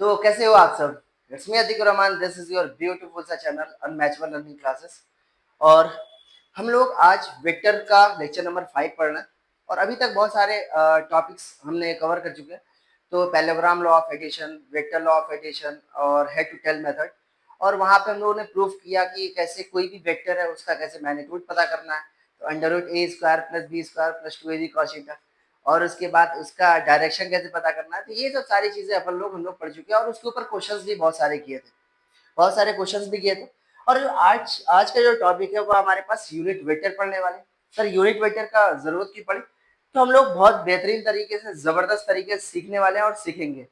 तो कैसे हो आप सब? It's me Atiq Rahman, this is your beautiful सा चैनल अनमैचबल लर्निंग क्लासेस। और हम लोग आज वेक्टर का लेक्चर नंबर 5 पढ़ रहे हैं। और अभी तक बहुत सारे टॉपिक्स हमने कवर कर चुके हैं। तो parallelogram law of addition, vector law of addition और हेड टू टेल मेथड। और वहां पे हम लोगों ने प्रूफ किया कि कैसे कोई भी वेक्टर है उसका कैसे मैग्नीट्यूड पता करना है। तो under root A square plus B square plus 2ab cos theta, और उसके बाद उसका डायरेक्शन कैसे पता करना है। तो ये सब सारी चीजें हम लोग पढ़ चुके हैं, और उसके ऊपर क्वेश्चंस भी बहुत सारे किए थे, बहुत सारे क्वेश्चंस भी किए थे। और जो आज आज का जो टॉपिक है वो हमारे पास यूनिट वेक्टर पढ़ने वाले। सर यूनिट वेक्टर का जरूरत की पड़ी तो हम लोग बहुत बेहतरीन तरीके से, जबरदस्त तरीके से सीखने वाले हैं और सीखेंगे।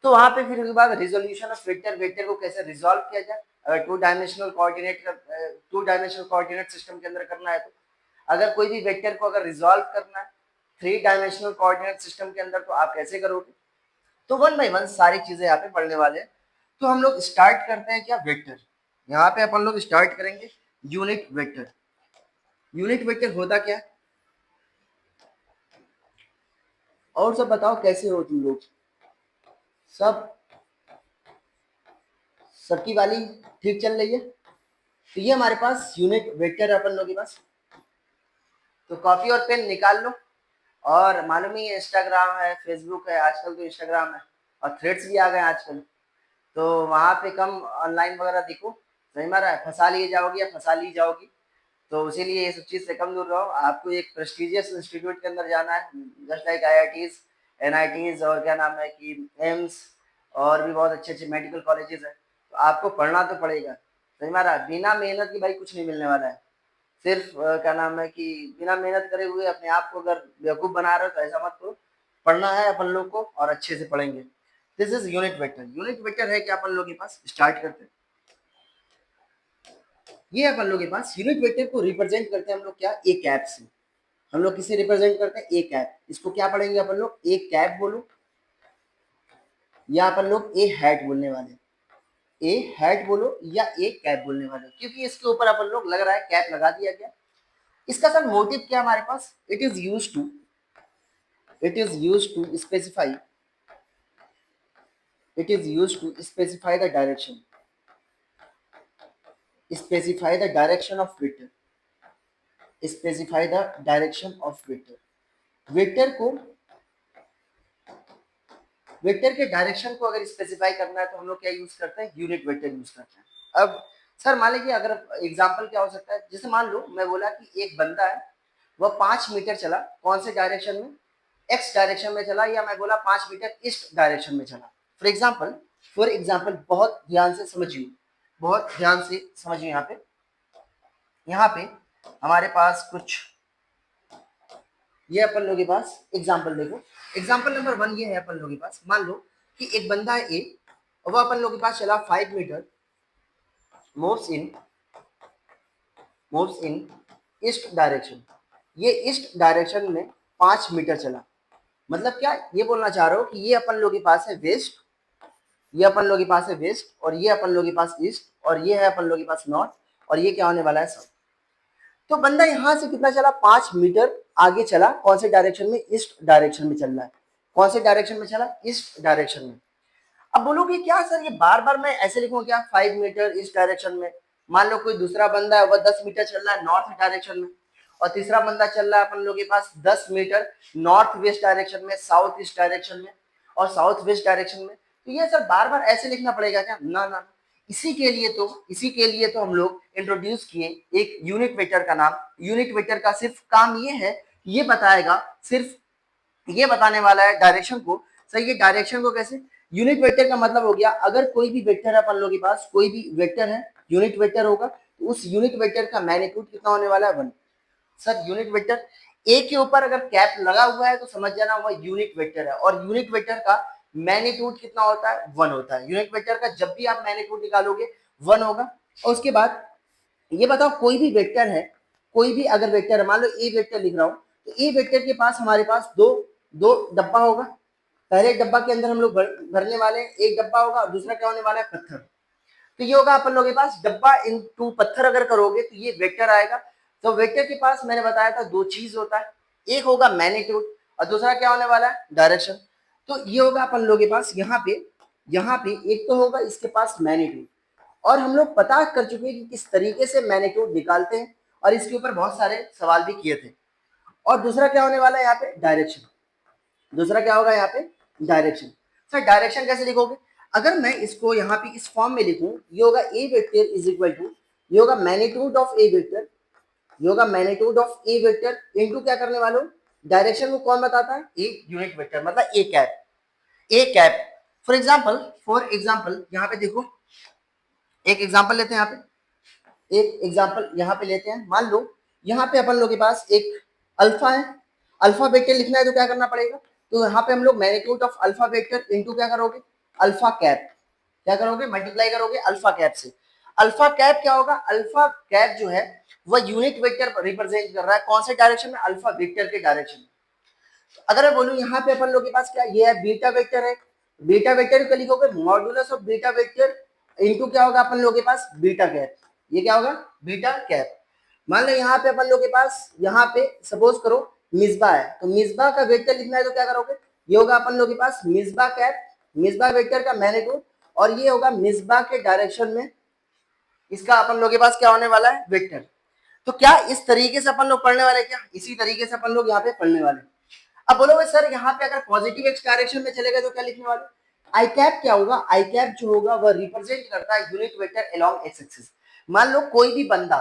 तो वहां पे फिर उसके बाद रिजोल्यूशन ऑफ वेक्टर, वेक्टर को कैसे रिजॉल्व किया जाए। अगर टू डायमेंशनल कोऑर्डिनेट सिस्टम के अंदर करना है, तो अगर कोई भी वेक्टर को अगर रिजॉल्व करना है 3 डायमेंशनल कोऑर्डिनेट सिस्टम के अंदर, तो आप कैसे करोगे। तो वन बाय वन सारी चीजें यहाँ पे पढ़ने वाले हैं। तो हम लोग स्टार्ट करते हैं क्या, वेक्टर। यहाँ पे अपन लोग स्टार्ट करेंगे यूनिट वेक्टर। यूनिट वेक्टर होता क्या है? और सब बताओ कैसे हो तुम लोग सब? सबकी वाली ठीक चल रही है? तो ये हमारे पास यूनिट वेक्टर है अपन लोग के पास। तो कॉपी और पेन निकाल लो। और मालूम ही है, इंस्टाग्राम है, फेसबुक है, आजकल तो इंस्टाग्राम है और थ्रेड्स भी आ गए आजकल। तो वहां पे कम ऑनलाइन वगैरह देखो, सही मारा है, फंसा लिए जाओगी या फंसा ली जाओगी। तो इसीलिए ये सब चीज से कम दूर रहो। आपको एक प्रेस्टिजियस इंस्टीट्यूट के अंदर जाना है, जस्ट लाइक आईआईटीज, एनआईटीज और क्या नाम है कि एम्स, और भी बहुत अच्छे अच्छे मेडिकल कॉलेजेस है। तो आपको पढ़ना तो पड़ेगा, सही मारा। बिना मेहनत की भाई कुछ नहीं मिलने वाला है। सिर्फ क्या नाम है कि बिना मेहनत करे हुए अपने आप को अगर बेवकूफ बना रहे हो तो ऐसा मत करो। पढ़ना है अपन लोग को और अच्छे से पढ़ेंगे। This is unit vector. Unit vector है कि अपन लोग के पास, स्टार्ट करते हैं। ये अपन लोग के पास यूनिट वेक्टर को रिप्रेजेंट करते हैं हम लोग क्या, ए कैप से। हम लोग किसे रिप्रेजेंट करते हैं, ए कैप। इसको क्या पढ़ेंगे अपन लोग, ए कैप बोलो, या अपन लोग ए हैट बोलने वाले। ए हैट बोलो या ए कैप बोलने वाले, क्योंकि इसके ऊपर अपन लोग लग रहा है कैप लगा दिया गया। इसका सर मोटिव क्या हमारे पास, it is used to specify, it is used to specify the direction of vector, specify the direction of vector। Vector को, वेक्टर के डायरेक्शन को अगर स्पेसिफाई करना है तो हम लोग क्या यूज करते हैं, यूनिट वेक्टर यूज करते हैं। अब सर मान लीजिए, अगर एग्जांपल क्या हो सकता है, जैसे मान लो मैं बोला कि एक बंदा है, वह 5 मीटर चला, कौन से डायरेक्शन में, एक्स डायरेक्शन में चला, या मैं बोला 5 मीटर ईस्ट डायरेक्शन में चला। फॉर एग्जाम्पल बहुत ध्यान से समझिए, बहुत ध्यान से समझिए। यहाँ पे हमारे पास कुछ, ये अपन लोगों के पास एग्जाम्पल देखो। एग्जाम्पल नंबर 1 ये है अपन लोगों के पास। मान लो कि एक बंदा है ए, और वो अपन लोगों के पास चला 5 metre, moves in east direction. ये ईस्ट डायरेक्शन में 5 मीटर चला। मतलब क्या ये बोलना चाह रहे हो कि ये अपन लोगों के पास है वेस्ट, ये अपन लोगों के पास है वेस्ट, और ये अपन लोगों के पास ईस्ट, और ये है अपन लोगों के पास नॉर्थ, और ये क्या होने वाला है साउथ। तो बंदा यहां से कितना चला, 5 मीटर आगे चला, कौन से डायरेक्शन में, ईस्ट डायरेक्शन में चल रहा है। कौन से डायरेक्शन में चला, ईस्ट डायरेक्शन में। अब बोलोगे क्या सर ये बार बार मैं ऐसे लिखूं क्या, 5 मीटर ईस्ट डायरेक्शन में। मान लो कोई दूसरा बंदा है, वह 10 मीटर चल रहा है नॉर्थ डायरेक्शन में, और तीसरा बंदा चल रहा है अपन लोगों के पास 10 मीटर नॉर्थ वेस्ट डायरेक्शन में, साउथ ईस्ट डायरेक्शन में, और साउथ वेस्ट डायरेक्शन में। तो ये सर बार बार ऐसे लिखना पड़ेगा क्या, ना ना। इसी के लिए तो हम लोग इंट्रोड्यूस किए एक यूनिट वेक्टर का नाम। यूनिट वेक्टर का सिर्फ काम ये है, ये बताएगा, सिर्फ ये बताने वाला है डायरेक्शन को। सर ये डायरेक्शन को कैसे, यूनिट वेक्टर का मतलब हो गया, अगर कोई भी वेक्टर है अपन लोगों के पास, कोई भी वेक्टर है, यूनिट वेक्टर होगा, तो उस यूनिट वेक्टर का मैग्नीट्यूड कितना होने वाला है, 1। सर यूनिट वेक्टर ए के ऊपर अगर कैप लगा हुआ है तो समझ जाना वह यूनिट वेक्टर है, और यूनिट वेक्टर का मैग्नीट्यूड कितना होता है, 1 होता है। यूनिट वेक्टर का जब भी आप मैग्नीट्यूड निकालोगे 1 होगा। और उसके बाद ये बताओ, कोई भी वेक्टर है, कोई भी अगर वेक्टर है, मान लो ए वेक्टर लिख रहा हूं, तो ए वेक्टर के पास हमारे पास दो दो डब्बा होगा। पहले डब्बा के अंदर हम लोग भरने वाले हैं, एक डब्बा होगा, और दूसरा क्या होने वाला है, पत्थर। तो ये होगा अपन लोगों के पास डब्बा इनटू पत्थर अगर करोगे तो ये वेक्टर आएगा। तो वेक्टर के पास मैंने बताया था 2 चीज होता है, एक होगा मैग्नीट्यूड और दूसरा क्या होने वाला है, डायरेक्शन। तो ये होगा अपन लोगों के पास यहाँ पे यहाँ पे एक तो होगा इसके पास मैग्नीट्यूड, और हम लोग पता कर चुके हैं कि किस तरीके से मैग्नीट्यूड निकालते हैं, और इसके ऊपर बहुत सारे सवाल भी किए थे। और दूसरा क्या होने वाला है यहाँ पे, डायरेक्शन। दूसरा क्या होगा यहाँ पे, डायरेक्शन। सर डायरेक्शन कैसे लिखोगे, अगर मैं इसको यहाँ पे इस फॉर्म में लिखूं, ये होगा ए वेक्टर इज इक्वल टू, ये होगा मैग्नीट्यूड ऑफ ए वेक्टर, ये होगा magnitude of A vector into क्या करने वालों, डायरेक्शन को कौन बताता है, ए यूनिट वेक्टर, मतलब A cap. A cap for example यहाँ पे देखो, एक एग्जाम्पल लेते हैं यहाँ पे, एक एग्जाम्पल यहाँ पे लेते हैं। मान लो यहाँ पे अपन लोग के पास एक अल्फा है, अल्फा वेक्टर लिखना है तो क्या करना पड़ेगा, तो यहाँ पे हम लोग magnitude of alpha vector into क्या करोगे, अल्फा कैप, क्या करोगे, मल्टीप्लाई करोगे अल्फा कैप से। अल्फा कैप क्या होगा, अल्फा कैप जो है वह यूनिट वेक्टर रिप्रेजेंट कर रहा है, कौन से डायरेक्शन में, अल्फा वेक्टर के डायरेक्शन में। तो अगर मैं बोलूं यहाँ पे अपन लोग के पास क्या, ये है बीटा वेक्टर है, बीटा वेक्टर को लिखोगे modulus of beta vector into क्या होगा अपन लोग के पास, बीटा कैप, ये क्या होगा, बीटा कैप। मान लो यहाँ पे अपन लोग के पास, यहाँ पे सपोज करो मिसबा है, तो मिसबा का वेक्टर लिखना है तो क्या करोगे, ये होगा अपन लोग के पास मिसबा कैप, मिसबा वेक्टर का मैग्नीट्यूड, और ये होगा मिसबा के डायरेक्शन में इसका अपन लोग के पास क्या होने वाला है, वेक्टर। तो क्या इस तरीके से अपन लोग पढ़ने वाले, क्या इसी तरीके से अपन लोग यहाँ पे पढ़ने वाले। अब बोलोगे सर यहाँ पे अगर पॉजिटिव एक्स डायरेक्शन में चले गए तो क्या लिखने वाले, आई कैप क्या होगा, आई कैप जो होगा वह रिप्रेजेंट करता है unit vector along x axis. मान लो कोई भी बंदा,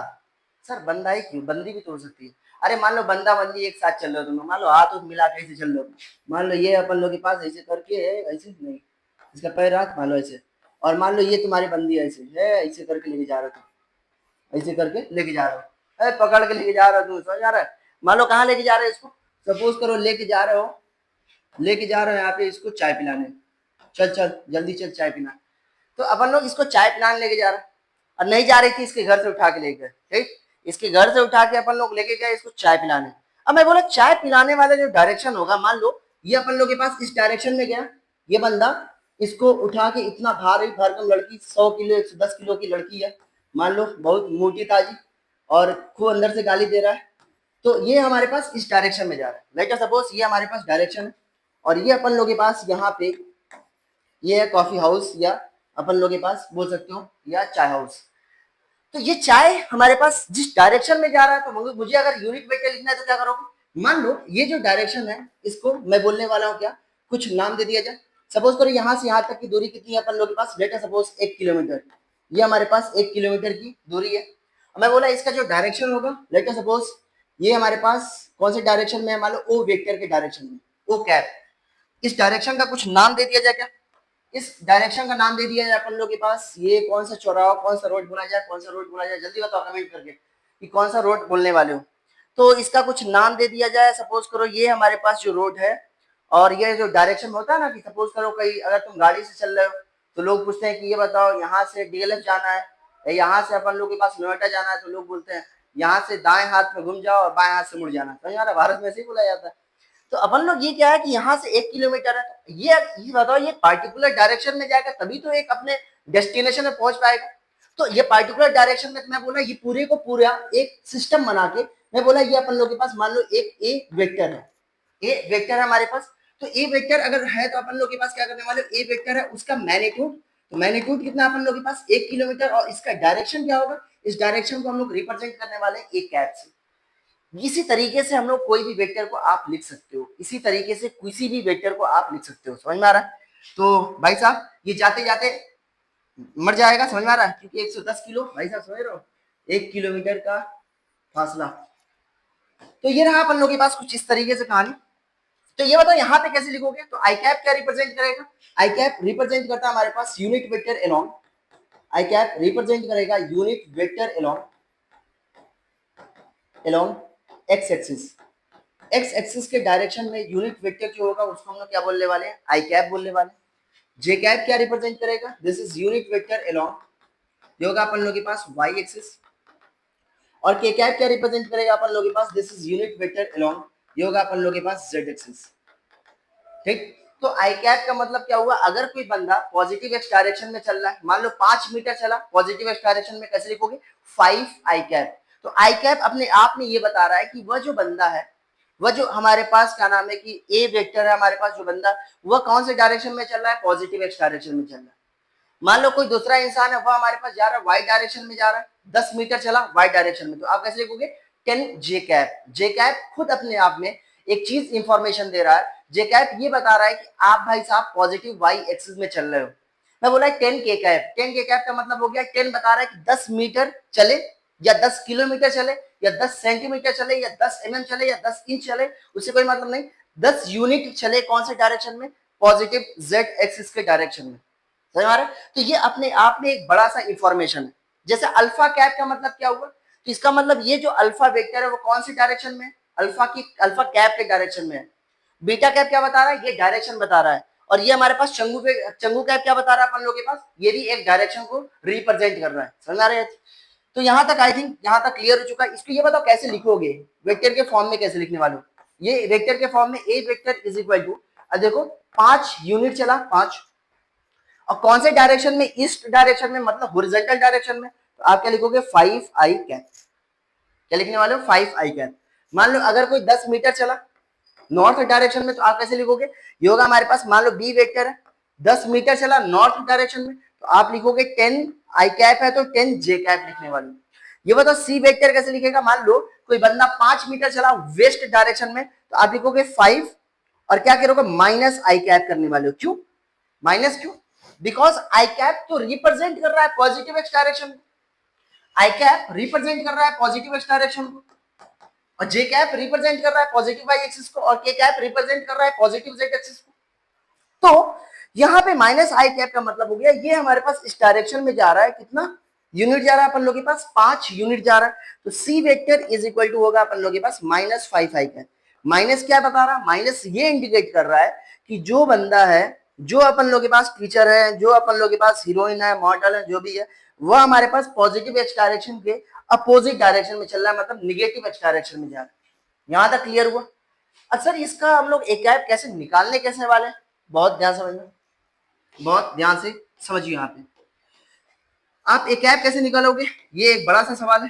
सर बंदा है क्यों, बंदी भी तो हो सकती है, अरे मान लो बंदा बंदी एक साथ चल रहे हो तुम, मान लो हाथ मिला के ऐसे चल रहे हो, मान लो ये अपन लोग के पास ऐसे करके है, ऐसे नहीं, इसका पैर हाथ मान लो ऐसे, और मान लो ये तुम्हारी बंदी ऐसे है, ऐसे करके लेके जा रहे हो, ऐसे करके लेके जा रहे हो, अरे पकड़ के लेके जा रहे हो, तुम समझ आ रहा है, मान लो कहाँ लेके जा रहे हो इसको, सपोज करो लेके जा रहे हो, लेके जा रहे हो यहाँ पे इसको चाय पिलाने, चल चल जल्दी चल चाय पीना। तो अपन लोग इसको चाय पिलाने लेके जा रहे हैं, और नहीं जा रही थी, इसके घर से उठा के ले गए, ठीक, इसके घर से उठा के अपन लोग लेके गए इसको चाय पिलाने। अब मैं बोला चाय पिलाने वाला जो डायरेक्शन होगा, मान लो ये अपन लोग के पास इस डायरेक्शन में गया, ये बंदा इसको उठा के, इतना भारी भरकम लड़की 100 किलो 110 किलो की लड़की है, मान लो बहुत मोटी ताजी, और खूब अंदर से गाली दे रहा है, तो ये हमारे पास इस डायरेक्शन में जा रहा है। लेट अस सपोज ये हमारे पास डायरेक्शन है, और ये अपन लोग के पास यहाँ पे ये है कॉफी हाउस, या अपन लोग के पास बोल सकते हो या चाय हाउस। तो ये चाय हमारे पास जिस डायरेक्शन में जा रहा है, तो मुझे अगर यूनिट वेक्टर लिखना है तो क्या करोगे, मान लो ये जो डायरेक्शन है इसको मैं बोलने वाला हूँ क्या, कुछ नाम दे दिया जाए। सपोज करो यहाँ से यहाँ तक की दूरी कितनी है अपन लोग के पास, लेट अस सपोज 1 किलोमीटर, ये हमारे पास 1 किलोमीटर की दूरी है। मैं बोला इसका जो डायरेक्शन होगा, लेट अस सपोज ये हमारे पास कौन से डायरेक्शन में है, मान लो ओ वेक्टर के डायरेक्शन में, ओ कैप, इस डायरेक्शन का कुछ नाम दे दिया जाए क्या, इस डायरेक्शन का नाम दे दिया जाए अपन लोग के पास, ये कौन सा चौराहा, कौन सा रोड बोला जाए, कौन सा रोड बोला जाए, जल्दी बताओ कमेंट करके कि कौन सा रोड बोलने वाले हो। तो इसका कुछ नाम दे दिया जाए, सपोज करो ये हमारे पास जो रोड है, और ये जो डायरेक्शन होता है ना, कि सपोज करो कहीं अगर तुम गाड़ी से चल रहे हो तो लोग पूछते हैं कि ये बताओ यहाँ से डीएलएफ जाना है, या यहाँ से अपन लोग के पास नोएडा जाना है, तो लोग बोलते हैं यहाँ से दाएं हाथ में घूम जाओ और बाएं हाथ से मुड़ जाना, तो यार भारत में ऐसे ही बोला जाता है। तो अपन लोग ये क्या है कि यहाँ से 1 किलोमीटर है, ये बताओ ये पार्टिकुलर डायरेक्शन में जाएगा तभी तो एक अपने डेस्टिनेशन में पहुंच पाएगा। तो ये पार्टिकुलर डायरेक्शन में मैं बोला ये पूरे को पूरा एक सिस्टम बना के मैं बोला ये अपन लोग के पास मान लो एक ए वेक्टर है, ए वेक्टर है हमारे पास। तो ए वेक्टर अगर है तो अपन लोग के पास क्या करने वाले, ए वेक्टर है उसका मैग्नीट्यूड, तो मैग्नीट्यूड कितना अपन लोग के पास 1 किलोमीटर, और इसका डायरेक्शन क्या होगा, इस डायरेक्शन को हम लोग रिप्रेजेंट करने वाले एक कैप से। इसी तरीके से हम लोग कोई भी वेक्टर को आप लिख सकते हो, इसी तरीके से किसी भी वेक्टर को आप लिख सकते हो, समझ में आ रहा है। तो भाई साहब ये जाते जाते मर जाएगा, समझ में आ रहा है, क्योंकि 110 किलो भाई साहब समझ रहे हो, 1 किलोमीटर का फासला। तो ये रहा अपन लोग के पास कुछ इस तरीके से कहानी। तो ये बताओ यहाँ पे कैसे लिखोगे, तो आई कैप क्या रिप्रेजेंट करेगा, आई कैप रिप्रेजेंट करता है हमारे पास यूनिट वेक्टर अलोंग, आई कैप रिप्रेजेंट करेगा unit vector along x axis, x axis के डायरेक्शन में यूनिट वेक्टर जो होगा उसको हम लोग क्या बोलने वाले हैं, आई कैप बोलने वाले। जे कैप क्या रिप्रेजेंट करेगा, this is unit vector along, ये होगा अपन लोग के पास वाई एक्सिस। और के कैप क्या रिप्रेजेंट करेगा अपन लोग के पास, this is unit vector along, ये होगा अपन लोग के पास जेड एक्सिस। ठीक, तो आई कैप का मतलब क्या हुआ, अगर कोई बंदा पॉजिटिव एक्स डायरेक्शन में चल रहा है, मान लो 5 मीटर चला पॉजिटिव एक्स डायरेक्शन में, कैसे लिखोगे 5 आई कैप। तो आई कैप अपने आप में ये बता रहा है कि वह जो बंदा है वह जो हमारे पास क्या नाम है कि ए वेक्टर है हमारे पास जो बंदा, वह कौन से डायरेक्शन में चल रहा है, पॉजिटिव एक्स डायरेक्शन में चल रहा है। मान लो कोई दूसरा इंसान है, वह हमारे पास जा रहा है वाई डायरेक्शन में जा रहा है, 10 मीटर चला वाई डायरेक्शन में, तो आप कैसे लिखोगे 10 जे कैप। जे कैप खुद अपने आप में एक चीज इंफॉर्मेशन दे रहा है। जे कैप ये बता रहा है कि आप भाई साहब पॉजिटिव वाई एक्सिस में चल रहे हो। मैं बोला 10 के कैप, 10 के कैप का मतलब हो गया 10 बता रहा है कि 10 मीटर चले या 10 किलोमीटर चले या 10 सेंटीमीटर चले या 10 mm चले या 10 इंच चले, उससे कोई मतलब नहीं। 10 यूनिट चले कौन से डायरेक्शन में, पॉजिटिव जेड एक्सिस के डायरेक्शन में। समझ आ रहा है? तो ये अपने आप में एक बड़ा सा इंफॉर्मेशन है। जैसे अल्फा कैप का मतलब क्या हुआ, तो इसका मतलब ये जो अल्फा वेक्टर है वो कौन सी डायरेक्शन में है, अल्फा कैप के डायरेक्शन में है। बीटा कैप क्या बता रहा है, ये डायरेक्शन बता रहा है। और ये हमारे पास चंगू कैप क्या बता रहा है अपन लोगों के पास, ये भी एक डायरेक्शन को रिप्रेजेंट कर रहा है। समझ आ रहा है? तो यहाँ तक आई थिंक यहाँ तक क्लियर हो चुका है। इसको ये बताओ कैसे लिखोगे, वेक्टर के फॉर्म में कैसे लिखने वाले हो। ये वेक्टर के फॉर्म में ए वेक्टर इज इक्वल टू, देखो 5 यूनिट चला 5, और कौन से डायरेक्शन में, ईस्ट डायरेक्शन में, मतलब हॉरिजॉन्टल डायरेक्शन में, तो आप क्या लिखोगे 5 आई कैप। क्या लिखने वाले हो 5 आई कैप। मान लो अगर कोई 10 मीटर चला नॉर्थ डायरेक्शन में, तो आप कैसे लिखोगे, ये होगा हमारे पास, मान लो बी वेक्टर है 10 मीटर चला नॉर्थ डायरेक्शन में, तो आप लिखोगे 10 आई कैप है तो 10 जे कैप लिखने वाले। ये बताओ सी वेक्टर कैसे लिखेगा, मान लो कोई बंदा 5 मीटर चला वेस्ट डायरेक्शन में, तो आप लिखोगे 5 और क्या करोगे माइनस आई कैप करने वाले हो। क्यों माइनस, क्यों, बिकॉज आई कैप तो रिप्रेजेंट कर रहा है पॉजिटिव एक्स डायरेक्शन को, आई कैप रिप्रेजेंट कर रहा है पॉजिटिव एक्स डायरेक्शन को, और जे कैप रिप्रेजेंट कर रहा है पॉजिटिव वाई एक्सिस को, और के कैप रिप्रेजेंट कर रहा है पॉजिटिव जेड एक्सिस को। तो यहाँ पे माइनस आई कैप का मतलब हो गया ये हमारे पास इस डायरेक्शन में जा रहा है, कितना यूनिट जा रहा है अपन लोग के पास, 5 यूनिट जा रहा है। तो C vector is equal to होगा अपन लोग के पास -5 आई कैप। माइनस क्या बता रहा है, माइनस ये इंडिकेट कर रहा है कि जो बंदा है, जो अपन लोग के पास टीचर है, जो अपन लोग के पास हीरोइन है, मॉडल है, जो भी है, वह हमारे पास पॉजिटिव एक्स डायरेक्शन के अपोजिट डायरेक्शन में चल रहा है, मतलब निगेटिव एक्स डायरेक्शन में जा रहा है। यहां तक क्लियर हुआ। अच्छा इसका हम लोग एक कैप कैसे निकालने कैसे वाले हैं, बहुत ध्यान समझना, बहुत ध्यान से समझिए। यहाँ पे आप एक कैप कैसे निकालोगे, ये एक बड़ा सा सवाल है।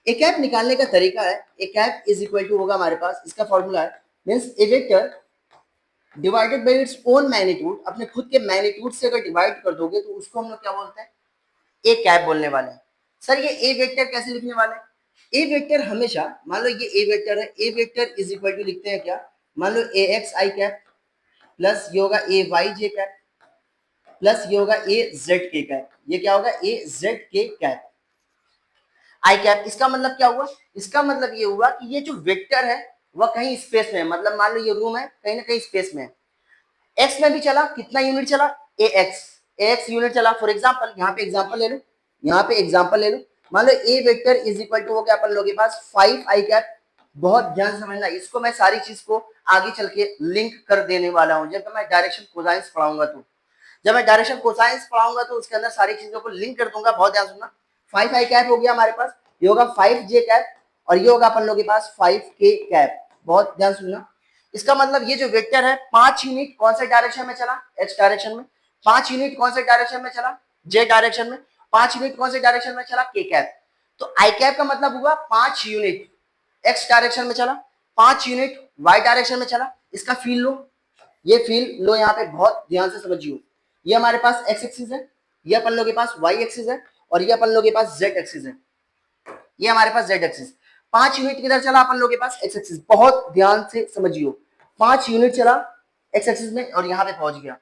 एक कैप निकालने का तरीका है, एक कैप इज इक्वल टू होगा हमारे पास, इसका फॉर्मूला है means A vector divided by its own magnitude, अपने खुद के मैग्नीट्यूड से अगर डिवाइड कर दोगे तो उसको हम लोग क्या बोलते हैं, ए कैप बोलने वाले हैं। सर ये ए वेक्टर कैसे लिखने वाले हैं, ए वेक्टर हमेशा, मान लो ये ए वेक्टर है, ए वेक्टर इज इक्वल टू लिखते हैं क्या, मान लो ए एक्स आई कैप प्लस ये होगा ए वाई जे कैप प्लस ये होगा ए जेड के कैप। ये क्या होगा ए जेड के कैप आई कैप। इसका मतलब क्या हुआ, इसका मतलब ये हुआ कि ये जो वेक्टर है वह कहीं स्पेस में है, मतलब मान लो ये रूम है कहीं ना कहीं स्पेस में है, एक्स में भी चला, कितना यूनिट चला ए एक्स यूनिट चला। फॉर एग्जाम्पल यहाँ पे एग्जाम्पल ले लो, यहाँ पे एग्जाम्पल ले लो, मान लो ए वेक्टर इज इक्वल टू हो गया अपन लोगों के पास 5 आई कैप। बहुत ध्यान से समझना, इसको मैं सारी चीज को आगे चल के लिंक कर देने वाला हूँ जब मैं डायरेक्शन कोसाइंस पढ़ाऊंगा। तो जब मैं डायरेक्शन कोसाइंस पढ़ाऊंगा तो उसके अंदर सारी चीजों को लिंक कर दूंगा। बहुत ध्यान सुनना, 5 आई कैप हो गया हमारे पास, ये होगा 5 जे कैप और ये होगा अपन लोगों के पास 5 के कैप। बहुत ध्यान सुनना, इसका मतलब ये जो वेक्टर है 5 यूनिट कौन से डायरेक्शन में चला, एक्स डायरेक्शन में, 5 यूनिट कौन से डायरेक्शन में चला, जे डायरेक्शन में, 5 यूनिट कौन से डायरेक्शन में चला, के कैप। तो आई कैप का मतलब हुआ 5 यूनिट एक्स डायरेक्शन में चला, 5 यूनिट वाई डायरेक्शन में चला। इसका फील लो, ये फील लो, यहाँ पे बहुत ध्यान से समझियो। ये हमारे पास एक्स एक्सिस है, ये अपन लोग के पास वाई एक्सिस है, और ये अपन लोग के पास जेड एक्सिस है, ये हमारे पास जेड एक्सिस। 5 यूनिट किधर चला अपन लोग के पास, एक्स एक्सिस। बहुत ध्यान से समझियो, 5 यूनिट चला एक्स एक्सिस में और यहाँ पे पहुंच गया।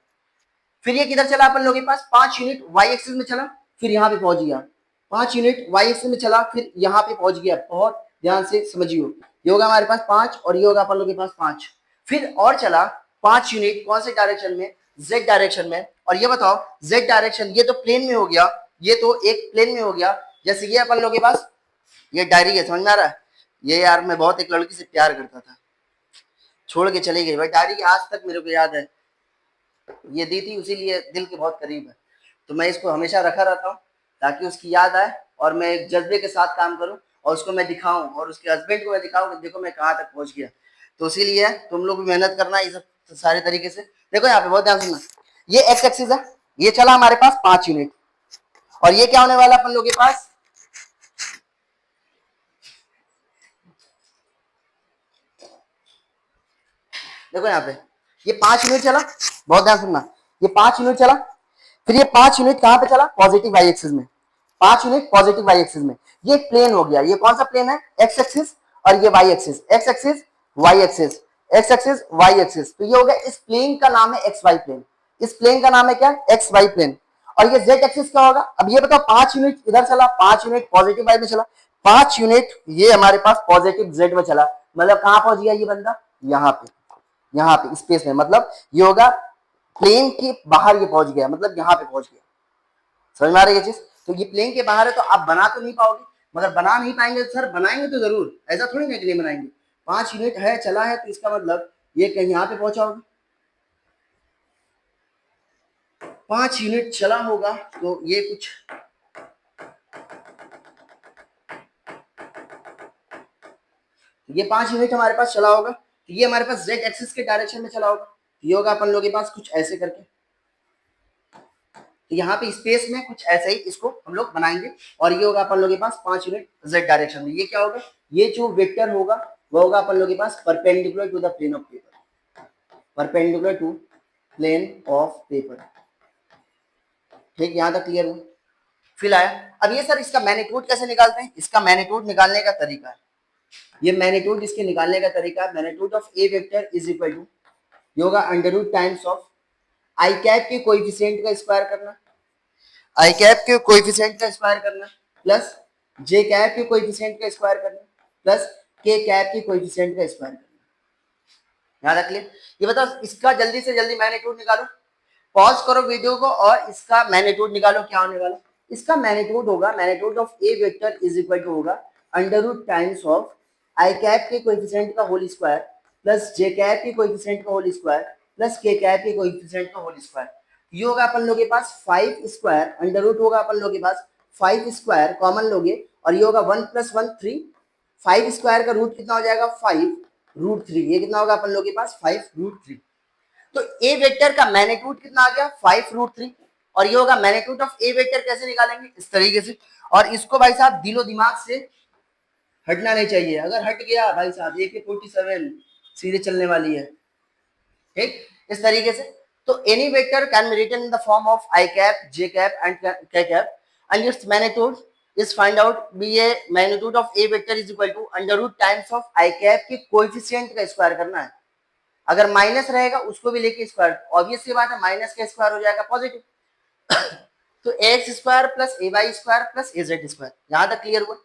फिर ये किधर चला अपन लोग के पास, 5 यूनिट वाई एक्सिस में चला, फिर यहाँ पे पहुंच गया। 5 यूनिट वाई एक्सिस में चला, फिर यहाँ पे पहुंच गया। बहुत ध्यान से समझियो, ये होगा हमारे पास 5 और ये होगा अपन लोग के पास 5। फिर और चला 5 यूनिट कौन से डायरेक्शन में, जेड डायरेक्शन में। और ये बताओ जेड डायरेक्शन, ये तो प्लेन में हो गया, ये तो एक प्लेन में हो गया। जैसे ये अपन लोग के पास ये डायरी है, समझ में आ रहा है। ये यार मैं बहुत एक लड़की से प्यार करता था, छोड़ के चली गई भाई, डायरी आज तक मेरे को याद है, ये दी थी इसीलिए दिल के बहुत करीब है। तो मैं इसको हमेशा रखा रहता हूँ ताकि उसकी याद आए और मैं एक जज्बे के साथ काम करूँ और उसको मैं दिखाऊं और उसके हस्बैंड को मैं दिखाऊं कि देखो मैं कहाँ तक पहुंच गया। तो इसीलिए तुम लोग भी मेहनत करना ये सब सारे तरीके से। देखो यहाँ पे बहुत ध्यान सुनना, ये एक्स एक्सिस है, ये चला हमारे पास 5 यूनिट, और ये क्या होने वाला अपन लोग के पास, देखो यहाँ पे ये 5 यूनिट चला, बहुत ध्यान सुनना, ये 5 यूनिट चला, फिर ये 5 यूनिट कहां पे चला, पॉजिटिव वाई एक्सिस में, 5 यूनिट पॉजिटिव वाई एक्सिस में। ये एक प्लेन हो गया, ये कौन सा प्लेन है, एक्स एक्सिस और ये y axis, x axis y axis, x axis y axis. तो ये हो गया, इस प्लेन का नाम है एक्स वाई प्लेन, इस प्लेन का नाम है क्या, एक्स वाई प्लेन। और ये जेड एक्सिस क्या होगा, अब ये बताओ 5 यूनिट इधर चला, 5 यूनिट पॉजिटिव वाई में चला, 5 यूनिट ये हमारे पास पॉजिटिव जेड में चला, मतलब कहां पहुंच गया ये बंदा, यहाँ पे, यहाँ पे स्पेस में, मतलब ये होगा प्लेन के बाहर ये पहुंच गया, मतलब यहाँ पे पहुंच गया। समझ में आ रही है ये चीज, तो ये प्लेन के बाहर है तो आप बना तो नहीं पाओगे, मगर बना नहीं पाएंगे तो सर बनाएंगे तो जरूर, ऐसा थोड़ी ना कि नहीं बनाएंगे। 5 यूनिट है चला है तो इसका मतलब ये कहीं यहाँ पे पहुंचा होगा, 5 यूनिट चला होगा तो ये कुछ ये 5 यूनिट हमारे पास चला होगा, तो ये हमारे पास जेड एक्सिस के डायरेक्शन में चला होगा, तो ये होगा अपन लोगों के पास कुछ ऐसे करके, तो यहाँ पे स्पेस में कुछ ऐसे ही इसको हम लोग बनाएंगे, और ये होगा अपन लोगों के पास 5 यूनिट जेड डायरेक्शन में। ये क्या होगा, ये जो वेक्टर होगा वो होगा अपन लोगों के पास perpendicular to the plane of paper, perpendicular to plane of paper. ठीक, यहाँ तक क्लियर हुआ, फिल आया। अब ये सर इसका मैग्नीट्यूड कैसे निकालते हैं, इसका मैग्नीट्यूड निकालने का तरीका है, ये मैग्नीट्यूड इसके निकालने का तरीका है, magnitude of A vector is equal to, ये होगा under root times of i cap के कोएफिशिएंट का स्क्वायर करना, आई कैप के कोएफिशिएंट का स्क्वायर करना, प्लस जे कैप के कोएफिशिएंट का स्क्वायर करना, प्लस के कैप के कोएफिशिएंट का स्क्वायर करना। याद रख लिया, ये बताओ इसका जल्दी से जल्दी मैग्नीट्यूड निकालो, पॉज करो वीडियो को और इसका मैग्नीट्यूड निकालो, क्या होने वाला, इसका मैग्नीट्यूड होगा, magnitude of A vector is equal to होगा under root times of i cap के कोएफिशिएंट का whole square, plus j cap के कोएफिशिएंट का whole square, plus k cap के कोएफिशिएंट का होल स्क्वायर। ये होगा अपन लोग के पास 5 स्क्वायर, अंडर रूट होगा अपन लोग के पास 5 स्क्वायर कॉमन लोगे, और ये होगा 1 + 1 3, 5 स्क्वायर का रूट कितना हो जाएगा 5 रूट 3, ये कितना होगा अपन लोग के पास 5 रूट 3। तो ए वेक्टर का मैग्नीट्यूड कितना आ गया 5 रूट 3, और ये होगा मैग्नीट्यूड ऑफ ए वेक्टर, कैसे निकालेंगे इस तरीके से, और इसको भाई साहब दिलो दिमाग से हटना नहीं चाहिए, अगर हट गया भाई साहब AK47 सीधे चलने वाली है। ठीक, इस तरीके से, तो any vector can be written in the form of i cap, j cap and k cap, and its magnitude is find out be a magnitude of A vector is equal to under root times of i cap के coefficient का square करना है, अगर minus रहेगा उसको भी लेके square, obvious सी बात है माइनस का स्क्वायर हो जाएगा पॉजिटिव, तो एक्स स्क्वायर प्लस ए वाई स्क्वायर प्लस ए जेड स्क्वायर। यहां तक क्लियर हुआ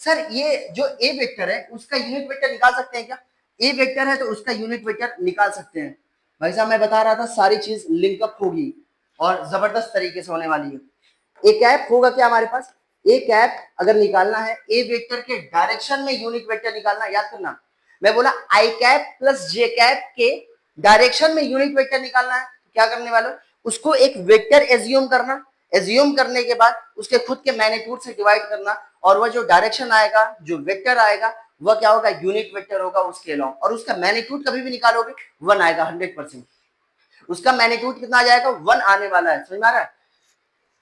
सर, ये जो ए वेक्टर है उसका यूनिट वेक्टर निकाल सकते हैं क्या, ए वेक्टर है तो उसका यूनिट वेक्टर निकाल सकते हैं। भाई साहब मैं बता रहा था सारी चीज लिंकअप होगी और जबरदस्त तरीके से होने वाली है। ए कैप होगा क्या हमारे पास, ए कैप अगर निकालना है ए वेक्टर के डायरेक्शन में यूनिट वेक्टर निकालना, याद करना मैं बोला आई कैप प्लस जे कैप के डायरेक्शन में यूनिट वेक्टर निकालना है, तो क्या करने वाला, उसको एक वेक्टर एज्यूम करना, एज्यूम करने के बाद उसके खुद के मैग्नीट्यूड से डिवाइड करना, और वह जो डायरेक्शन आएगा, जो वेक्टर आएगा वह क्या होगा, यूनिट वेक्टर होगा उसके अलावा, और उसका मैग्नीट्यूड कभी भी निकालोगे 1 आएगा 100%, उसका मैग्नीट्यूड कितना आ जाएगा 1 आने वाला है, समझ में आ रहा है।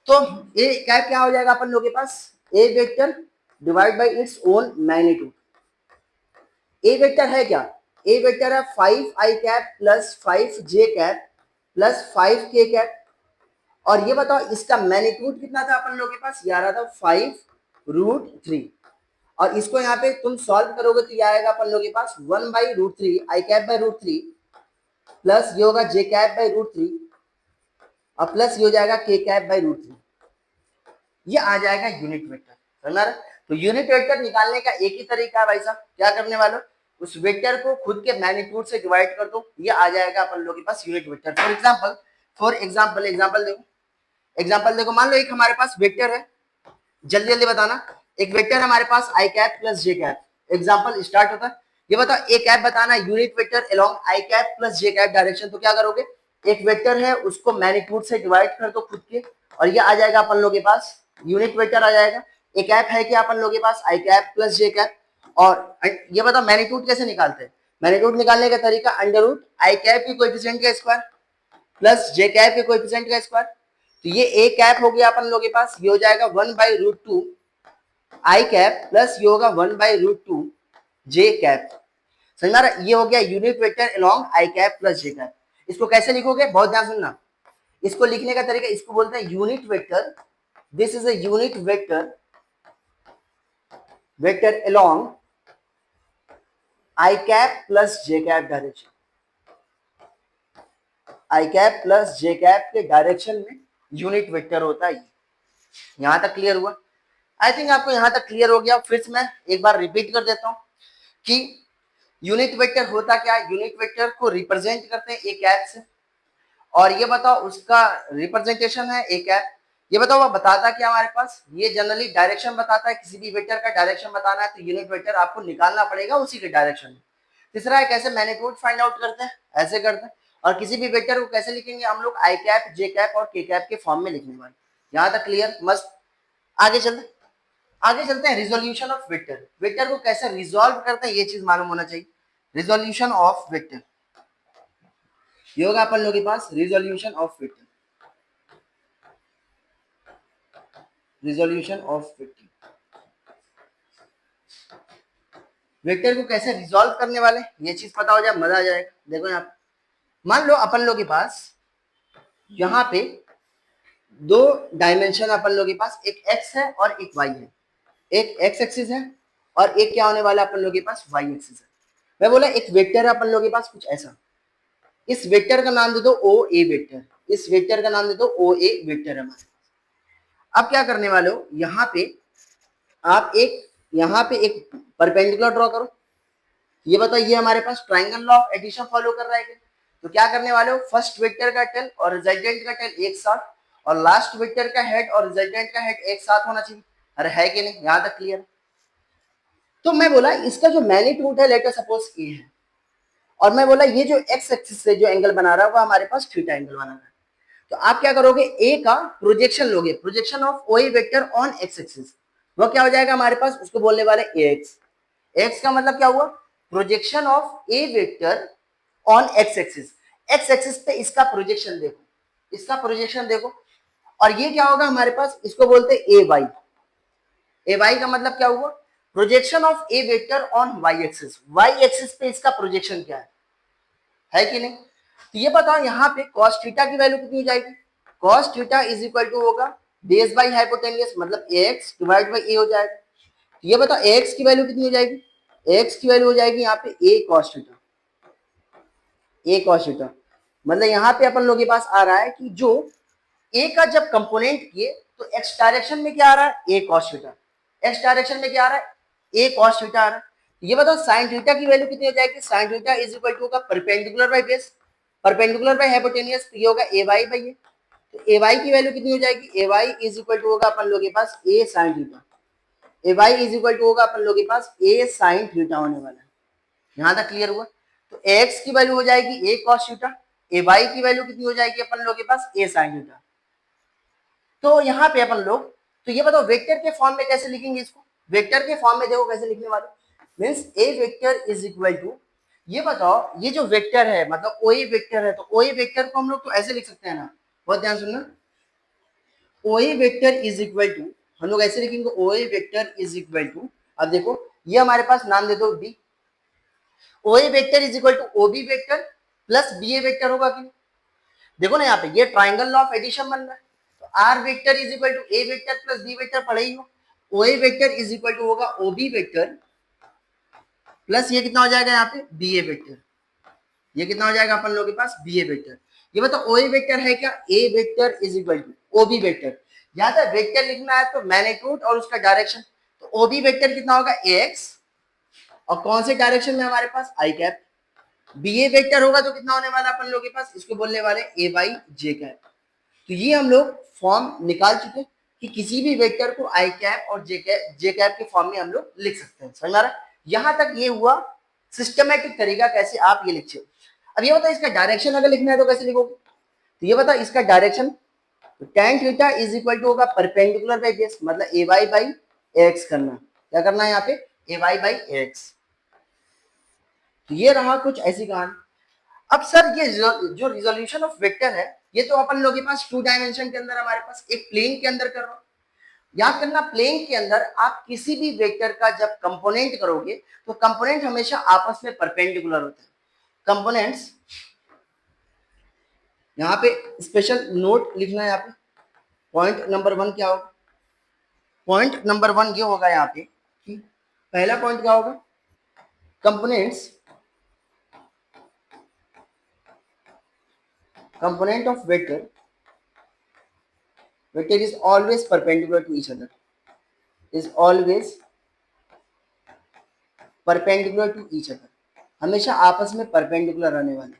तो ए कैप क्या हो जाएगा अपन लोगों के पास, a vector divide by its own magnitude. A vector है क्या, ए वेक्टर है 5 i cap plus 5 j cap plus 5 k cap, और ये बताओ इसका मैग्नीट्यूड कितना था अपन लोगों के पास, ये आ रहा था 5 रूट 3, और इसको यहाँ पे तुम सॉल्व करोगे तो ये आएगा अपन लोगों के पास 1 by root 3 i cap by root 3 plus ये होगा जे कैप बाई रूट 3 और प्लस ये हो जाएगा के कैप बाई रूट 3, ये आ जाएगा यूनिट वेक्टर, समझ। तो यूनिट वेक्टर निकालने का एक ही तरीका है भाई साहब, क्या करने वालों, उस वेक्टर को खुद के मैग्नीट्यूड से डिवाइड कर दो, ये आ जाएगा अपन लोगों के पास unit vector. For example example देखो, मान लो एक हमारे पास वेक्टर है, जल्दी जल्दी बताना, एक वेक्टर है हमारे पास आई cap plus j cap, example start होता है, ये बताओ ए कैप बताना यूनिट वेक्टर अलोंग आई cap plus j cap direction, तो क्या करोगे, एक वेक्टर है उसको मैग्नीट्यूड से डिवाइड कर दो खुद के, और ये आ जाएगा अपन लोगों के पास यूनिट वेक्टर आ जाएगा। ए कैप है कि अपन लोगों के पास आई कैप प्लस जे कैप, और ये बताओ मैग्नीट्यूड कैसे निकालते हैं, मैग्नीट्यूड निकालने का तरीका अंडर रूट आई कैप के कोएफिशिएंट का स्क्वायर प्लस जे कैप के कोएफिशिएंट का स्क्वायर, तो ये ए कैप हो गया अपन लोगों के पास, ये हो जाएगा 1 by root 2 i cap plus ये होगा 1 बाई रूट 2 जे कैप। समझ में आ रहा है? ये हो गया यूनिट वेक्टर अलोंग आई कैप प्लस जे कैप। इसको कैसे लिखोगे, बहुत ध्यान सुनना। इसको लिखने का तरीका, इसको बोलते हैं unit vector. This is a unit vector, vector along I cap plus j cap direction. I cap plus j cap के डायरेक्शन में यूनिट वेक्टर होता है। यहां तक क्लियर हुआ? आई थिंक आपको यहां तक क्लियर हो गया। फिर से मैं एक बार रिपीट कर देता हूं कि यूनिट वेक्टर होता क्या है। यूनिट वेक्टर को रिप्रेजेंट करते हैं ए कैप से, और ये बताओ उसका रिप्रेजेंटेशन है ए कैप। ये बताओ वो बताता क्या हमारे पास, ये जनरली डायरेक्शन बताता है। किसी भी वेक्टर का डायरेक्शन बताना है तो यूनिट वेक्टर आपको निकालना पड़ेगा उसी के डायरेक्शन में। तीसरा है कैसे मैग्नीट्यूड फाइंड आउट करते हैं, ऐसे करते हैं। और किसी भी वेक्टर को कैसे लिखेंगे हम लोग, आई कैप, जे कैप और के कैप के फॉर्म में लिखने वाले। यहां तक क्लियर? मस्त। आगे चलते हैं रिजोल्यूशन ऑफ वेक्टर। वेक्टर को कैसे रिजोल्व करते हैं ये चीज मालूम होना चाहिए। रिजोल्यूशन ऑफ वेक्टर, ये होगा अपन लोगों के पास resolution of vector. Resolution of vector, vector को कैसे रिजोल्व करने वाले, ये चीज पता हो जाए मजा आ जाएगा। देखो यहाँ पे मान लो अपन लोग के पास यहाँ पे दो डायमेंशन अपन लोग के पास, एक एक्स है और एक वाई है। एक एक्स एक्सिस है और एक क्या होने वाला अपन लोग के पास, वाई एक्सिस है। मैं बोला एक वेक्टर है अपन लोग के पास कुछ ऐसा। इस वेक्टर का नाम दे दो ओ ए वेक्टर। इस वेक्टर का नाम दे दो ओ ए वेक्टर है हमारे। अब क्या करने वाले हो, यहाँ पे आप यहाँ पे एक परपेंडिकुलर ड्रॉ करो। ये बताओ ये हमारे पास triangle law of addition follow कर रहा है क्या? तो क्या करने वाले हो, फर्स्ट वेक्टर का टेल और रिजल्टेंट का टेल एक साथ, और लास्ट वेक्टर का हेड और रिजल्टेंट का हेड एक साथ होना चाहिए। अरे है कि नहीं? यहां तक क्लियर? तो मैं बोला इसका जो मैग्नीट्यूड है लेट अस सपोज ए है, और मैं बोला ये जो एक्स एक्सिस से जो एंगल बना रहा है वो हमारे पास थीटा एंगल बना रहा है। तो आप क्या करोगे, ए का प्रोजेक्शन लोगे, projection of O A vector on x axis. वो क्या हो जाएगा हमारे पास, उसको बोलने वाले ए एक्स। एक्स का मतलब क्या हुआ, projection of A vector on x axis. X axis पे इसका प्रोजेक्शन देखो, इसका प्रोजेक्शन देखो। और ये क्या होगा हमारे पास, इसको बोलते हैं ए वाई। ए वाई का मतलब क्या हुआ, projection of A vector on y axis. Y axis पे इसका प्रोजेक्शन क्या है कि नहीं? तो ये बताओ यहाँ पे cos थीटा की वैल्यू कितनी हो जाएगी, cos theta is equal to होगा बेस बाई हाइपोटेनियस, मतलब ax डिवाइड बाई a हो जाएगा। तो ये बताओ ax की वैल्यू कितनी हो जाएगी, ax की वैल्यू हो जाएगी यहाँ पे a cos theta. a cos theta मतलब यहाँ पे अपन लोग के पास आ रहा है कि जो a का जब कंपोनेंट किए तो x डायरेक्शन में क्या आ रहा है, a cos theta. x direction में क्या आ रहा है, a cos थीटा आ रहा है। ये बताओ sin थीटा की वैल्यू कितनी हो जाएगी, sin theta is equal to होगा perpendicular by base, perpendicular by hypotenuse, ये होगा ए वाई बाई ए। तो ए वाई की वैल्यू कितनी हो जाएगी, a y is equal to होगा अपन लोग के पास a sine theta. A y is equal to होगा अपन लोग के पास ए साइन थीटा होने वाला है। यहां तक क्लियर हुआ? तो एक्स की वैल्यू हो जाएगी ए कॉस थीटा, ए वाई की वैल्यू कितनी हो जाएगी अपन लोग के पास ए साइन थीटा। तो यहाँ पे अपन लोग, तो ये बताओ वेक्टर के फॉर्म में कैसे लिखेंगे इसको, वेक्टर के फॉर्म में देखो कैसे लिखने वाले, means A vector is equal to, ये बताओ ये जो वेक्टर है मतलब ओ ए वेक्टर है, तो ओ ए वेक्टर को हम लोग तो ऐसे लिख सकते हैं ना, बहुत ध्यान सुनना। O A vector is equal to, हम लोग ऐसे लिखेंगे O A vector is equal to, अब देखो ये हमारे पास नाम दे दो D. O A vector is equal to O B vector plus B A vector होगा कि, देखो ना यहाँ पे ये ट्राइंगल लॉ ऑफ एडिशन बन रहा है। तो R vector is equal to A vector plus B vector पढ़े ही हो। O A vector is equal to होगा ओ बी वेक्टर प्लस ये कितना हो जाएगा यहाँ पे बी ए वेक्टर। ये कितना हो जाएगा अपन लोगों के पास बी ए वेक्टर। ये बताओ ओ ए वेक्टर है क्या, a vector is equal to O B vector. यहाँ तक वेक्टर लिखना है तो मैग्नीट्यूड और उसका डायरेक्शन। तो ओ बी वेक्टर कितना होगा ए एक्स, और कौन से डायरेक्शन में हमारे पास आई कैप। बी ए वेक्टर होगा तो कितना होने वाला अपन लोगों के पास, इसको बोलने वाले ए बाई जे कैप। तो ये हम लोग फॉर्म निकाल चुके कि किसी भी वेक्टर को आई कैप और जे कैप के फॉर्म में हम लोग लिख सकते हैं। समझ में आ रहा है? यहां तक ये हुआ सिस्टमेटिक तरीका कैसे आप ये लिखते हो। अब ये बताओ इसका डायरेक्शन अगर लिखना है तो कैसे लिखोगे, तो ये बताओ इसका डायरेक्शन, तो tan theta is equal to होगा परपेंडिकुलर बाई बेस, मतलब ए वाई बाई एक्स करना। क्या करना है यहाँ पे, ए वाई बाई एक्स। तो ये रहा कुछ ऐसी कहानी। अब सर ये जो रिजोल्यूशन ऑफ वेक्टर है ये तो अपन लोग के पास टू डायमेंशन के अंदर हमारे पास एक प्लेन के अंदर कर रहा हूं। याद करना, प्लेन के अंदर आप किसी भी वेक्टर का जब कंपोनेंट करोगे तो कंपोनेंट हमेशा आपस में परपेंडिकुलर होते हैं। कंपोनेंट्स, यहाँ पे स्पेशल नोट लिखना है। यहाँ पे पॉइंट नंबर 1 क्या होगा? पॉइंट नंबर 1 ये होगा यहाँ पे कि पहला पॉइंट क्या होगा? Components, component of vector is always perpendicular to each other, is always perpendicular to each other, हमेशा आपस में परपेंडिकुलर रहने वाले।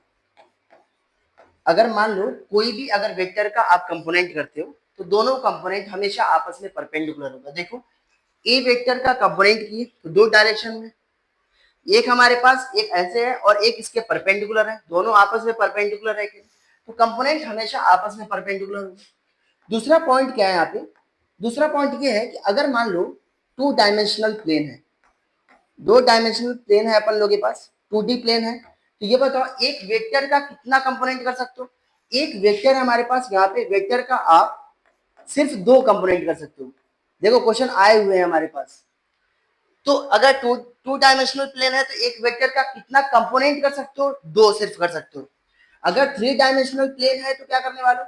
अगर मान लो कोई भी अगर वेक्टर का आप कंपोनेंट करते हो तो दोनों कंपोनेंट हमेशा आपस में परपेंडिकुलर होगा। देखो ए वेक्टर का कंपोनेंट किए तो दो डायरेक्शन में, एक हमारे पास एक ऐसे है और एक इसके परपेंडिकुलर है, दोनों आपस में परपेंडिकुलर है, तो कंपोनेंट हमेशा आपस में परपेंडिकुलर होगा। दूसरा पॉइंट क्या है यहाँ पे? दूसरा पॉइंट ये है कि अगर मान लो टू डायमेंशनल प्लेन है, दो डायमेंशनल प्लेन है अपन लोग के पास, 2D प्लेन है, तो ये बताओ एक वेक्टर का कितना कंपोनेंट कर सकते हो? एक वेक्टर हमारे पास यहाँ पे, वेक्टर का आप सिर्फ दो कंपोनेंट कर सकते हो। देखो क्वेश्चन आए हुए हैं हमारे पास, तो अगर टू डायमेंशनल प्लेन है तो एक वेक्टर का कितना कंपोनेंट कर सकते हो? दो सिर्फ कर सकते हो। अगर थ्री डायमेंशनल प्लेन है तो क्या करने वाले हो?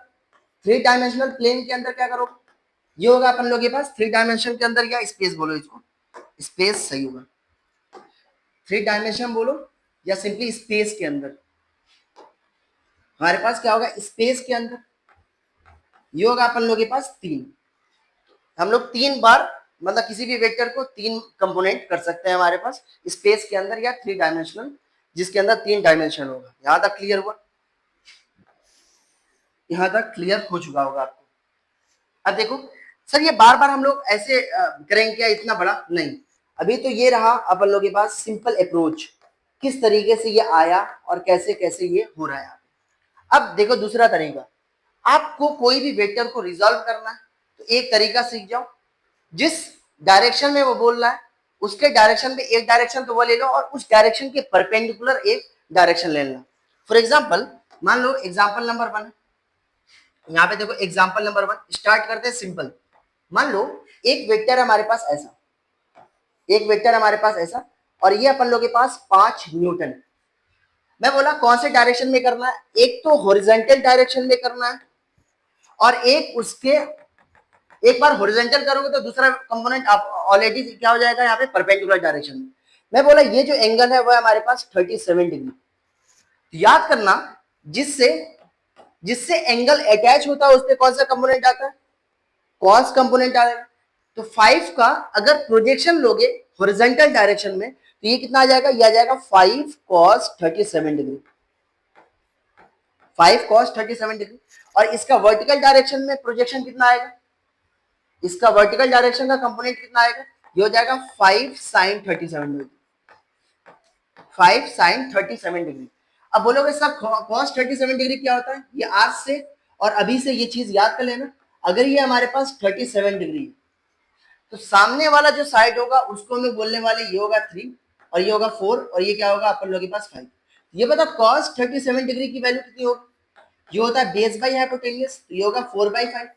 थ्री डायमेंशनल प्लेन के अंदर क्या करोगे? ये होगा अपन लोग के पास थ्री डायमेंशन के अंदर, क्या स्पेस बोलो इसको, स्पेस सही होगा। थ्री डायमेंशन बोलो या सिंपली स्पेस के अंदर, हमारे पास क्या होगा? स्पेस के अंदर ये होगा अपन लोग के पास तीन। हम लोग तीन बार मतलब किसी भी वेक्टर को तीन कंपोनेंट कर सकते हैं हमारे पास स्पेस के अंदर या थ्री डायमेंशनल, जिसके अंदर तीन डायमेंशन होगा। यहां तक क्लियर हुआ? यहां तक क्लियर हो चुका होगा आपको। अब देखो सर ये बार बार हम लोग ऐसे करेंगे क्या? इतना बड़ा नहीं। अभी तो ये रहा अपन लोग के पास सिंपल अप्रोच, किस तरीके से ये आया और कैसे कैसे ये हो रहा है। अब देखो दूसरा तरीका, आपको कोई भी वेक्टर को रिजॉल्व करना है तो एक तरीका सीख जाओ, जिस डायरेक्शन में वो बोल रहा है उसके डायरेक्शन में एक डायरेक्शन तो वो ले लो और उस डायरेक्शन के परपेंडिकुलर एक डायरेक्शन ले लेना। फॉर एग्जाम्पल मान लो एग्जाम्पल नंबर 1, यहाँ पे देखो एग्जाम्पल नंबर 1 स्टार्ट करते हैं सिंपल। मान लो एक वेक्टर हमारे पास ऐसा, एक वेक्टर हमारे पास ऐसा, और ये अपन लोग के पास 5 न्यूटन। मैं बोला कौन से डायरेक्शन में करना है? एक तो हॉरिजॉन्टल डायरेक्शन में करना है और एक उसके, एक बार हॉरिजॉन्टल करोगे तो दूसरा कंपोनेंट आप ऑलरेडी क्या हो जाएगा यहाँ पे? परपेंडिकुलर डायरेक्शन में। मैं बोला ये जो एंगल है वो है हमारे पास 37 डिग्री। याद करना, जिससे जिससे एंगल अटैच होता है उस पर कौन सा कंपोनेंट आता है? कॉस कंपोनेंट आएगा। तो 5 का अगर प्रोजेक्शन लोगे हॉरिजॉन्टल डायरेक्शन में तो ये कितना आ जाएगा? ये आ जाएगा 5 cos 37 डिग्री, 5 cos 37 डिग्री। और इसका वर्टिकल डायरेक्शन में प्रोजेक्शन कितना आएगा? इसका वर्टिकल डायरेक्शन का कंपोनेंट कितना आएगा? ये हो जाएगा 5 sin 37 डिग्री, 5 sin 37 डिग्री। अब बोलोगे सर cos 37 डिग्री क्या होता है? ये आज से और अभी से ये चीज याद कर लेना। अगर ये हमारे पास 37 डिग्री है तो सामने वाला जो साइड होगा उसको हमें बोलने वाले ये होगा 3 और ये होगा 4 और ये क्या होगा अपन लोग के पास 5। ये बता cos 37 डिग्री की वैल्यू कितनी होगी? ये होता है बेस बाई हाइपोटेन्यूज, तो ये होगा 4/5।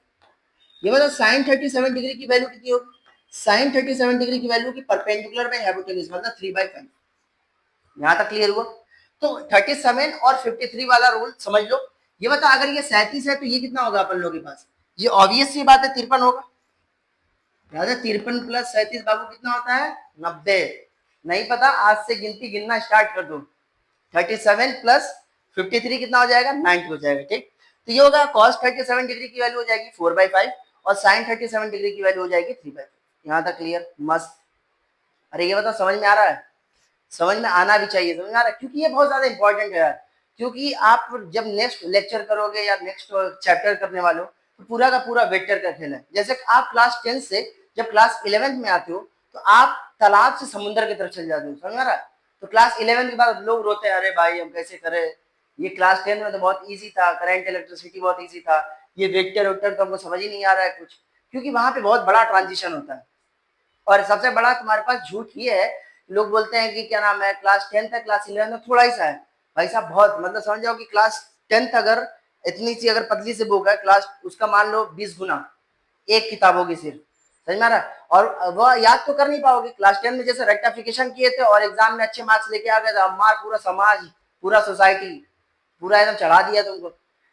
ये बता sin 37 डिग्री की वैल्यू कितनी होगी? sin 37 डिग्री की वैल्यू की परपेंडिकुलर बाई हाइपोटेन्यूज मतलब 3/5। यहाँ तक क्लियर हुआ? तो 37 और 53 वाला रूल समझ लो। ये बता अगर ये 37 है तो ये कितना होगा अपन लोग के पास? ये ऑब्वियस सी बात है 53 होगा। 53 प्लस 37 बाबू कितना होता है? 90। नहीं पता? आज से गिनती गिनना स्टार्ट कर दो। 37 प्लस 53 कितना हो जाएगा? 90 हो जाएगा। ठीक, तो ये होगा cos 37 डिग्री की वैल्यू हो जाएगी 4/5 और sin 37 डिग्री की वैल्यू हो जाएगी 3/5। यहाँ तक क्लियर? मस्त। अरे ये बताओ समझ में आ रहा है? समझ में आना भी चाहिए, समझ में आ रहा है? क्योंकि ये बहुत ज्यादा इंपॉर्टेंट है यार। क्योंकि आप जब नेक्स्ट लेक्चर करोगे या नेक्स्ट चैप्टर करने वाले हो तो पूरा का पूरा वेक्टर का खेल है। जैसे आप क्लास 10 से जब क्लास 11 में आते हो तो आप तालाब से समुद्र की तरफ चले जाते हो, समझ रहा है? तो क्लास 11 के बाद लोग रोते हैं, अरे भाई हम कैसे करें, ये क्लास 10 में तो बहुत ईजी था, करंट इलेक्ट्रिसिटी बहुत ईजी था, ये वेक्टर वेक्टर तो हमको समझ ही नहीं आ रहा है कुछ। क्योंकि वहां पे बहुत बड़ा ट्रांजिशन होता है। और सबसे बड़ा तुम्हारे पास झूठ ये है, लोग बोलते हैं कि क्या नाम है क्लास 10 तक, क्लास 11 में थोड़ा ही सा है। भाई साहब बहुत, मतलब समझ जाओ कि क्लास 10 अगर इतनी सी अगर पतली से बुक है क्लास, उसका मान लो 20 गुना एक किताब होगी सिर्फ, समझ में आ रहा है? और वह याद तो कर नहीं पाओगे। क्लास 10 में जैसे रेक्टिफिकेशन किए थे और एग्जाम में अच्छे मार्क्स लेके आ गए थे, हमारा पूरा समाज, पूरा सोसाइटी पूरा एकदम चढ़ा दिया तुमको।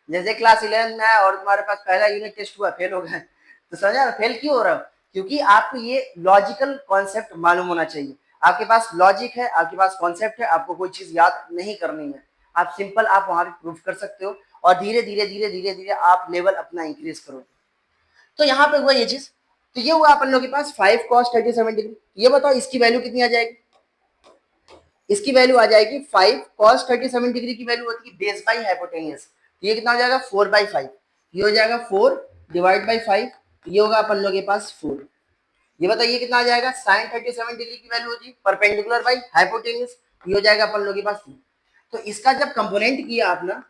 जैसे क्लास 11 में आया और तुम्हारे पास पहला यूनिट टेस्ट हुआ, फेल हो गए। तो समझा, फेल क्यों हो रहा हो? क्योंकि आपको ये लॉजिकल कॉन्सेप्ट मालूम होना चाहिए। आपके पास लॉजिक है, आपके पास कॉन्सेप्ट है, आपको कोई चीज याद नहीं करनी है, आप सिंपल आप वहां पे प्रूफ कर सकते हो और धीरे धीरे धीरे धीरे धीरे आप लेवल अपना इंक्रीज करोगे। तो यहाँ पे हुआ ये चीज। तो ये हुआ अपन लोगों के पास 5 cos 37 डिग्री। ये बताओ इसकी वैल्यू कितनी आ जाएगी? इसकी वैल्यू आ जाएगी 5 cos 37 डिग्री की वैल्यू होती है बेस बाई हाइपोटेनियस। ये कितना हो जाएगा? 4/5। ये हो जाएगा 4 डिवाइड बाई 5। ये होगा अपन लोगों के पास 4। ये बताइए कितना आ जाएगा? sin 37 डिग्री की वैल्यू होती है परपेंडिकुलर बाई हाइपोटेनियस। ये हो जाएगा अपन लोगों के पास 3। तो इसका जब कंपोनेंट किया अपना,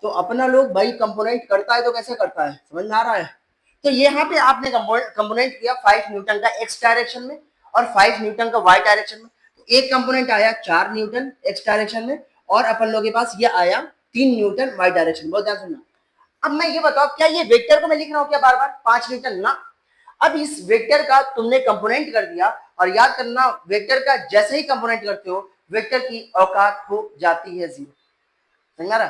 तो अपना लोग भाई कंपोनेंट करता है तो कैसे करता है, समझ में आ रहा है? तो यहाँ पे आपने कंपोनेंट किया 5 न्यूटन का एक्स डायरेक्शन में और 5 न्यूटन का वाई डायरेक्शन में। तो एक कंपोनेंट आया 4 न्यूटन एक्स डायरेक्शन में और अपन लोगों के पास ये आया 3 न्यूटन वाई डायरेक्शन में। बहुत ध्यान सुनना। अब मैं ये बताओ, क्या ये वेक्टर को मैं लिख रहा हूँ क्या बार बार 5 न्यूटन ना? अब इस वेक्टर का तुमने कंपोनेंट कर दिया और याद करना, वेक्टर का जैसे ही कंपोनेंट करते हो वेक्टर की औकात हो जाती है 0। समझ आ रहा?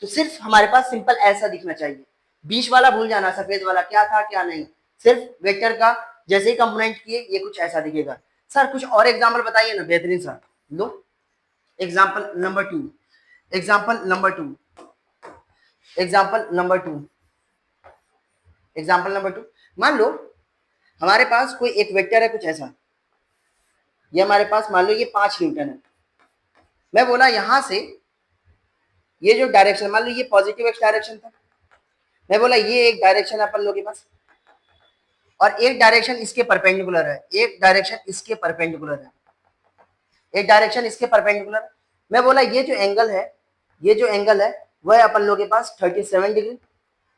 तो सिर्फ हमारे पास सिंपल ऐसा दिखना चाहिए। बीच वाला भूल जाना, सफेद वाला क्या था क्या नहीं। सिर्फ वेक्टर का जैसे ही कंपोनेंट किए ये कुछ ऐसा दिखेगा। सर कुछ और एग्जांपल बताइए ना बेहतरीन सा। लो example number 2, example number 2, example number 2, example number 2। मान लो हमारे पास कोई एक वेक्टर है कुछ ऐसा, ये हमारे पास मान लो ये 5 न्यूटन है। मैं बोला यहां से ये जो डायरेक्शन, मान लो ये पॉजिटिव एक्स डायरेक्शन था, मैं बोला ये एक डायरेक्शन अपन लोगों के पास और एक डायरेक्शन इसके परपेंडिकुलर है, एक डायरेक्शन इसके परपेंडिकुलर है, एक डायरेक्शन इसके परपेंडिकुलर है। मैं बोला ये जो एंगल है, ये जो एंगल है वह है अपन लोगों के पास 37 डिग्री।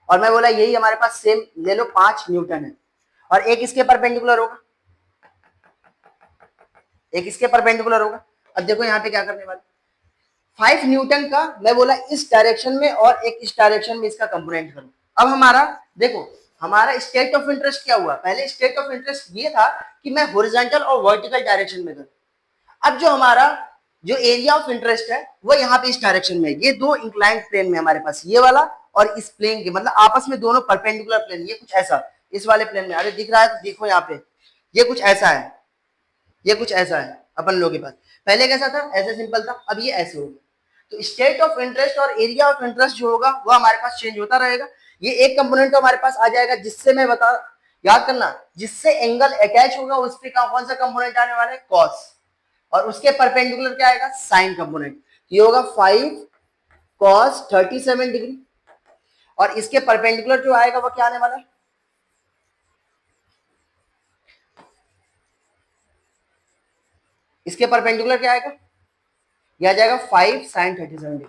और मैं बोला यही हमारे पास सेम ले लो 5 न्यूटन है और एक इसके परपेंडिकुलर होगा, एक इसके परपेंडिकुलर होगा। अब देखो यहाँ पे क्या करने वाले, 5 न्यूटन का मैं बोला इस डायरेक्शन में और एक इस डायरेक्शन में इसका कंपोनेंट करो। अब हमारा देखो, हमारा स्टेट ऑफ इंटरेस्ट क्या हुआ? पहले स्टेट ऑफ इंटरेस्ट ये था कि मैं हॉरिजॉन्टल और वर्टिकल डायरेक्शन में करूं। अब जो हमारा जो एरिया ऑफ इंटरेस्ट है वो यहाँ पे इस डायरेक्शन में है। ये दो इंक्लाइंड प्लेन में हमारे पास ये वाला और इस प्लेन के मतलब आपस में दोनों परपेंडिकुलर प्लेन, ये कुछ ऐसा इस वाले प्लेन में। अरे दिख रहा है तो देखो यहाँ पे, ये कुछ ऐसा है, ये कुछ ऐसा है अपन लोगों के पास। पहले कैसा था? ऐसे सिंपल था, अब ये ऐसे हो गया। तो स्टेट ऑफ इंटरेस्ट और एरिया ऑफ इंटरेस्ट जो होगा वो हमारे पास चेंज होता रहेगा। ये एक कंपोनेंट तो हमारे पास आ जाएगा जिससे मैं बता, याद करना, जिससे एंगल अटैच होगा उस पे कौन सा कंपोनेंट आने वाला है? कॉस। और उसके परपेंडिकुलर क्या आएगा? Sign component. ये होगा 5 cos 37 डिग्री और इसके परपेंडिकुलर जो आएगा वो क्या आने वाला है? इसके परपेंडिकुलर क्या आएगा? यह आ जाएगा 5 sin 37 डिग्री।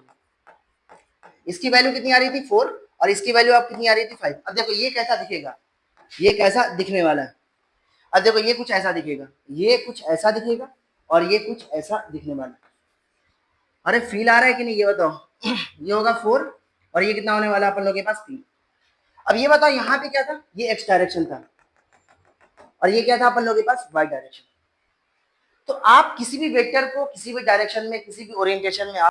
इसकी वैल्यू कितनी आ रही थी? 4 और इसकी वैल्यू अब कितनी आ रही थी? 5। अब देखो ये कैसा दिखेगा, ये कैसा दिखने वाला है। अब देखो ये कुछ ऐसा दिखेगा, ये कुछ ऐसा दिखेगा और ये कुछ ऐसा दिखने वाला है। अरे फील आ रहा है कि नहीं ये बताओ? ये होगा 4 और ये कितना होने वाला है अपन लोगों के पास? 3। अब ये बताओ यहाँ पे क्या था? ये एक्स डायरेक्शन था और ये क्या था अपन लोगों के पास? Y direction. तो आप किसी भी वेक्टर को किसी भी डायरेक्शन में किसी भी ओरिएंटेशन में आप